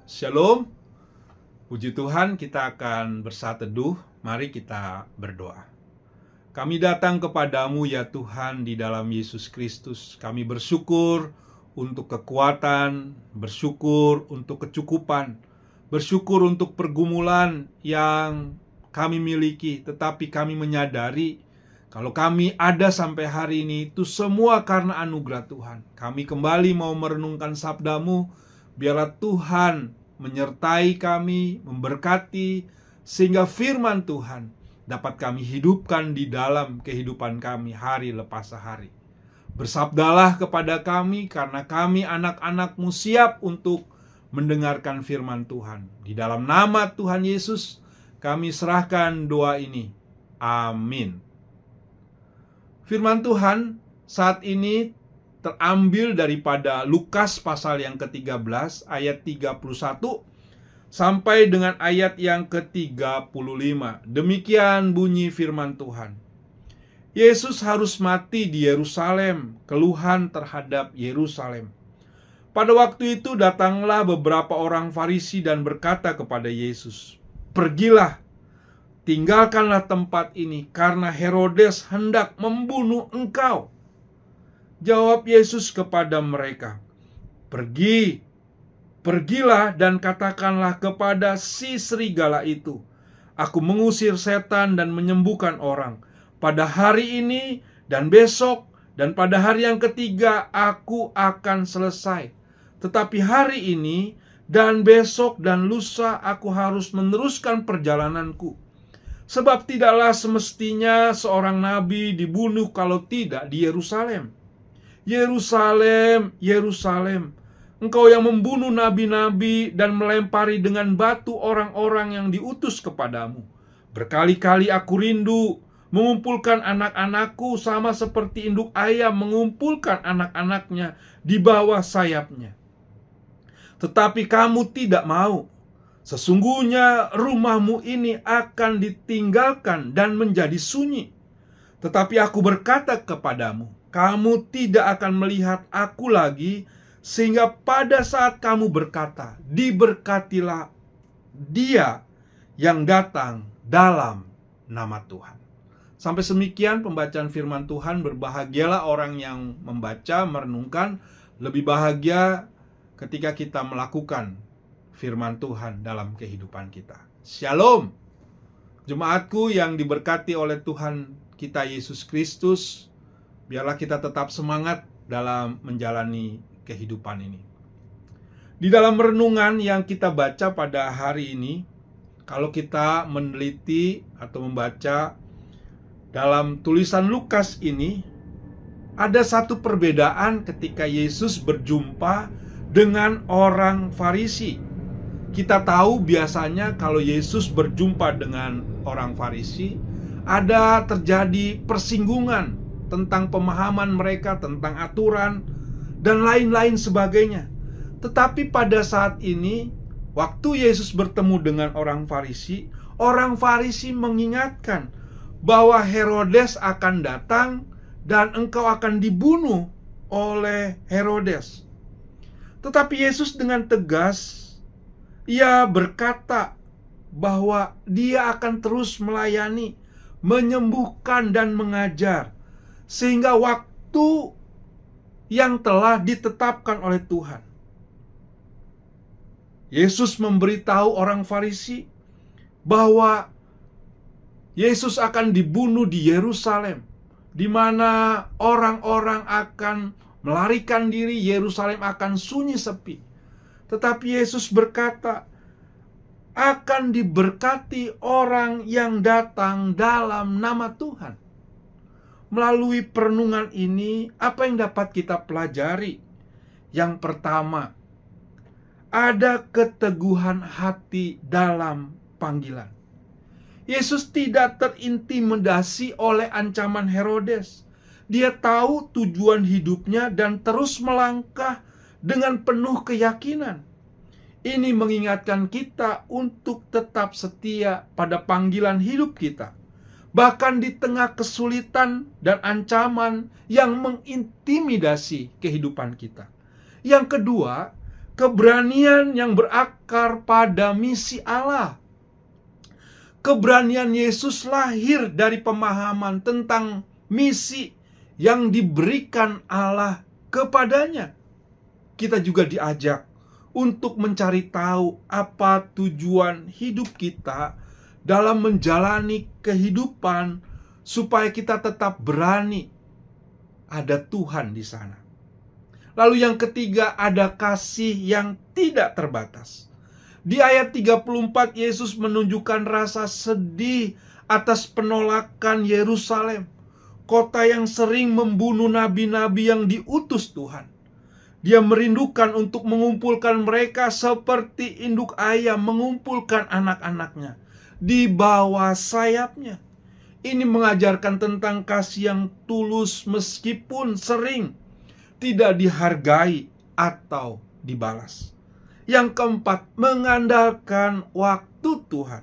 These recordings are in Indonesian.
Shalom, puji Tuhan, kita akan bersatu teduh. Mari kita berdoa. Kami datang kepadamu ya Tuhan di dalam Yesus Kristus. Kami bersyukur untuk kekuatan, bersyukur untuk kecukupan, bersyukur untuk pergumulan yang kami miliki. Tetapi kami menyadari kalau kami ada sampai hari ini itu semua karena anugerah Tuhan. Kami kembali mau merenungkan sabdamu. Biarlah Tuhan menyertai kami, memberkati, sehingga firman Tuhan dapat kami hidupkan di dalam kehidupan kami hari lepas hari. Bersabdalah kepada kami, karena kami anak-anak-Mu siap untuk mendengarkan firman Tuhan. Di dalam nama Tuhan Yesus, kami serahkan doa ini. Amin. Firman Tuhan saat ini terambil daripada Lukas pasal yang ke-13 ayat 31 sampai dengan ayat yang ke-35. Demikian bunyi firman Tuhan. Yesus harus mati di Yerusalem, keluhan terhadap Yerusalem. Pada waktu itu datanglah beberapa orang Farisi dan berkata kepada Yesus, "Pergilah, tinggalkanlah tempat ini, karena Herodes hendak membunuh engkau." Jawab Yesus kepada mereka, Pergilah dan katakanlah kepada si serigala itu, aku mengusir setan dan menyembuhkan orang. Pada hari ini dan besok dan pada hari yang ketiga aku akan selesai. Tetapi hari ini dan besok dan lusa aku harus meneruskan perjalananku. Sebab tidaklah semestinya seorang nabi dibunuh kalau tidak di Yerusalem. Yerusalem, Yerusalem, engkau yang membunuh nabi-nabi dan melempari dengan batu orang-orang yang diutus kepadamu. Berkali-kali aku rindu mengumpulkan anak-anakku sama seperti induk ayam mengumpulkan anak-anaknya di bawah sayapnya. Tetapi kamu tidak mau. Sesungguhnya rumahmu ini akan ditinggalkan dan menjadi sunyi. Tetapi aku berkata kepadamu, kamu tidak akan melihat aku lagi, sehingga pada saat kamu berkata, diberkatilah dia yang datang dalam nama Tuhan. Sampai semikian pembacaan firman Tuhan. Berbahagialah orang yang membaca, merenungkan. Lebih bahagia ketika kita melakukan firman Tuhan dalam kehidupan kita. Shalom, jemaatku yang diberkati oleh Tuhan kita Yesus Kristus. Biarlah kita tetap semangat dalam menjalani kehidupan ini. Di dalam renungan yang kita baca pada hari ini, kalau kita meneliti atau membaca dalam tulisan Lukas ini, ada satu perbedaan ketika Yesus berjumpa dengan orang Farisi. Kita tahu biasanya kalau Yesus berjumpa dengan orang Farisi, ada terjadi persinggungan tentang pemahaman mereka, tentang aturan, dan lain-lain sebagainya. Tetapi pada saat ini, waktu Yesus bertemu dengan orang Farisi mengingatkan bahwa Herodes akan datang dan engkau akan dibunuh oleh Herodes. Tetapi Yesus dengan tegas, ia berkata bahwa dia akan terus melayani, menyembuhkan dan mengajar, sehingga waktu yang telah ditetapkan oleh Tuhan. Yesus memberitahu orang Farisi bahwa Yesus akan dibunuh di Yerusalem, di mana orang-orang akan melarikan diri, Yerusalem akan sunyi sepi. Tetapi Yesus berkata, akan diberkati orang yang datang dalam nama Tuhan. Melalui perenungan ini, apa yang dapat kita pelajari? Yang pertama, ada keteguhan hati dalam panggilan. Yesus tidak terintimidasi oleh ancaman Herodes. Dia tahu tujuan hidupnya dan terus melangkah dengan penuh keyakinan. Ini mengingatkan kita untuk tetap setia pada panggilan hidup kita, bahkan di tengah kesulitan dan ancaman yang mengintimidasi kehidupan kita. Yang kedua, Keberanian yang berakar pada misi Allah. Keberanian Yesus lahir dari pemahaman tentang misi yang diberikan Allah kepadanya. Kita juga diajak untuk mencari tahu apa tujuan hidup kita dalam menjalani kehidupan supaya kita tetap berani. Ada Tuhan di sana. Lalu yang ketiga, ada kasih yang tidak terbatas. Di ayat 34 Yesus menunjukkan rasa sedih atas penolakan Yerusalem, kota yang sering membunuh nabi-nabi yang diutus Tuhan. Dia merindukan untuk mengumpulkan mereka seperti induk ayam mengumpulkan anak-anaknya di bawah sayapnya. Ini mengajarkan tentang kasih yang tulus meskipun sering tidak dihargai atau dibalas. Yang keempat, mengandalkan waktu Tuhan.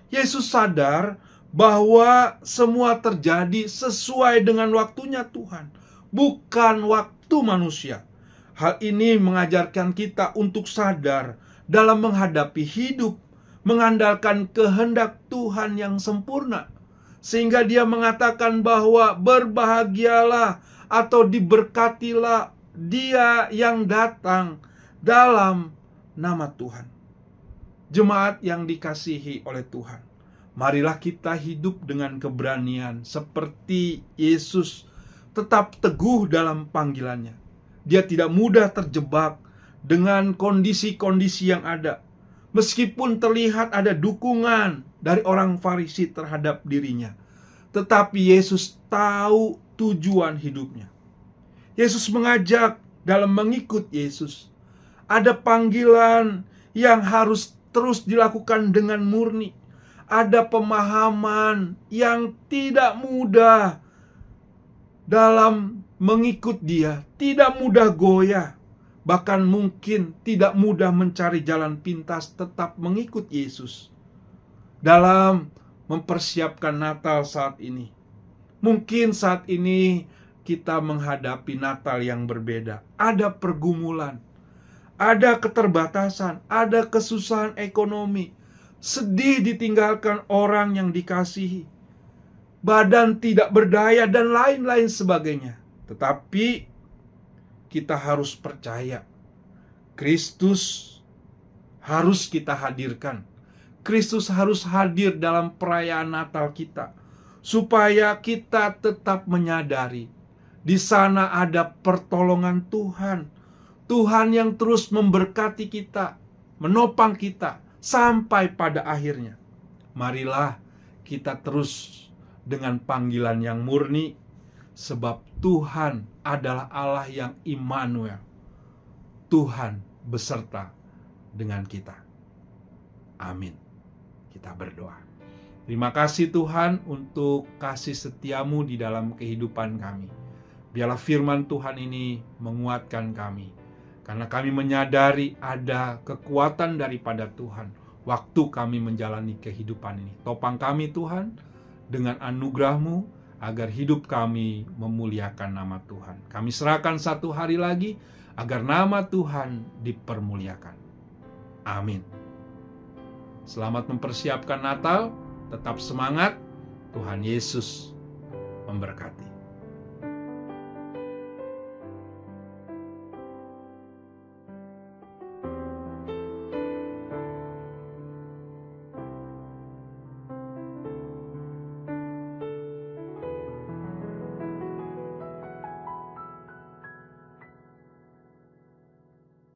Yesus sadar bahwa semua terjadi sesuai dengan waktunya Tuhan, bukan waktu manusia. Hal ini mengajarkan kita untuk sadar dalam menghadapi hidup, mengandalkan kehendak Tuhan yang sempurna. Sehingga dia mengatakan bahwa berbahagialah atau diberkatilah dia yang datang dalam nama Tuhan. Jemaat yang dikasihi oleh Tuhan, marilah kita hidup dengan keberanian seperti Yesus, tetap teguh dalam panggilannya. Dia tidak mudah terjebak dengan kondisi-kondisi yang ada, meskipun terlihat ada dukungan dari orang Farisi terhadap dirinya. Tetapi Yesus tahu tujuan hidupnya. Yesus mengajak dalam mengikut Yesus. Ada panggilan yang harus terus dilakukan dengan murni. Ada pemahaman yang tidak mudah dalam mengikut Dia, tidak mudah goyah, bahkan mungkin tidak mudah mencari jalan pintas tetap mengikut Yesus. Dalam mempersiapkan Natal saat ini, mungkin saat ini kita menghadapi Natal yang berbeda. Ada pergumulan, ada keterbatasan, ada kesusahan ekonomi, sedih ditinggalkan orang yang dikasihi, badan tidak berdaya, dan lain-lain sebagainya. Tetapi kita harus percaya, Kristus harus kita hadirkan. Kristus harus hadir dalam perayaan Natal kita, supaya kita tetap menyadari di sana ada pertolongan Tuhan. Tuhan yang terus memberkati kita, menopang kita sampai pada akhirnya. Marilah kita terus dengan panggilan yang murni, sebab Tuhan adalah Allah yang Immanuel. Tuhan beserta dengan kita. Amin. Kita berdoa. Terima kasih Tuhan untuk kasih setiamu di dalam kehidupan kami. Biarlah firman Tuhan ini menguatkan kami, karena kami menyadari ada kekuatan daripada Tuhan waktu kami menjalani kehidupan ini. Topang kami Tuhan dengan anugerah-Mu, agar hidup kami memuliakan nama Tuhan. Kami serahkan satu hari lagi, agar nama Tuhan dipermuliakan. Amin. Selamat mempersiapkan Natal, tetap semangat, Tuhan Yesus memberkati.